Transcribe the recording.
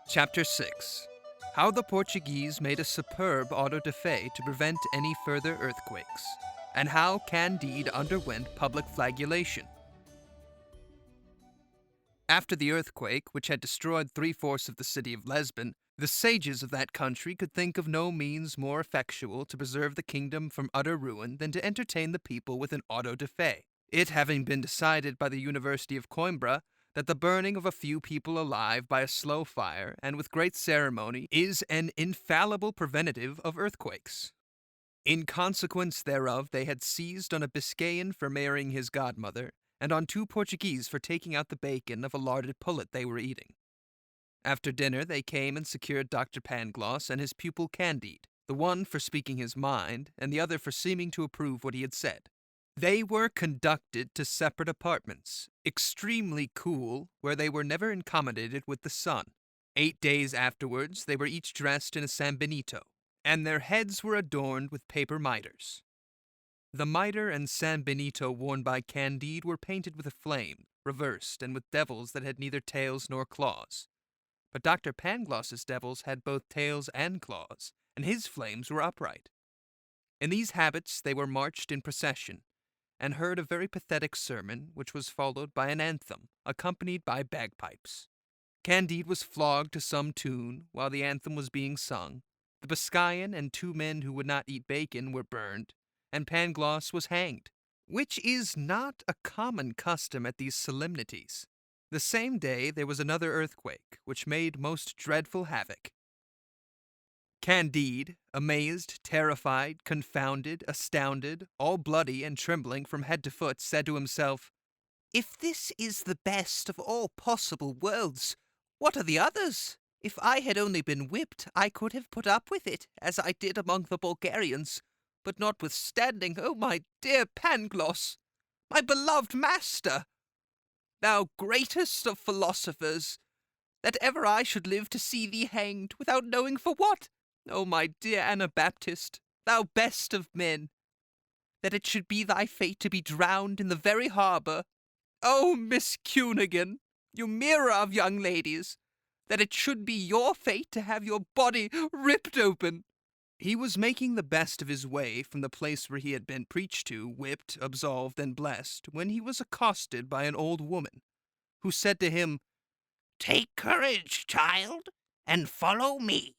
Chapter 6. How the Portuguese made a superb auto-da-fe to prevent any further earthquakes, and how Candide underwent public flagellation. After the earthquake, which had destroyed three-fourths of the city of Lisbon, the sages of that country could think of no means more effectual to preserve the kingdom from utter ruin than to entertain the people with an auto-da-fe. It having been decided by the University of Coimbra that the burning of a few people alive by a slow fire and with great ceremony is an infallible preventative of earthquakes. In consequence thereof, they had seized on a Biscayan for marrying his godmother, and on two Portuguese for taking out the bacon of a larded pullet they were eating. After dinner, they came and secured Dr. Pangloss and his pupil Candide, the one for speaking his mind, and the other for seeming to approve what he had said. They were conducted to separate apartments, extremely cool, where they were never accommodated with the sun. 8 days afterwards, they were each dressed in a sambenito, and their heads were adorned with paper mitres. The mitre and sambenito worn by Candide were painted with a flame, reversed, and with devils that had neither tails nor claws. But Dr. Pangloss's devils had both tails and claws, and his flames were upright. In these habits they were marched in procession, and heard a very pathetic sermon, which was followed by an anthem, accompanied by bagpipes. Candide was flogged to some tune while the anthem was being sung. The Biscayan and two men who would not eat bacon were burned, and Pangloss was hanged, which is not a common custom at these solemnities. The same day there was another earthquake, which made most dreadful havoc. Candide, amazed, terrified, confounded, astounded, all bloody and trembling from head to foot, said to himself, "If this is the best of all possible worlds, what are the others? If I had only been whipped, I could have put up with it, as I did among the Bulgarians. But notwithstanding, oh, my dear Pangloss, my beloved master, thou greatest of philosophers, that ever I should live to see thee hanged, without knowing for what! O my dear Anabaptist, thou best of men, that it should be thy fate to be drowned in the very harbour! O Miss Cunningham, you mirror of young ladies, that it should be your fate to have your body ripped open!" He was making the best of his way from the place where he had been preached to, whipped, absolved, and blessed, when he was accosted by an old woman, who said to him, "Take courage, child, and follow me."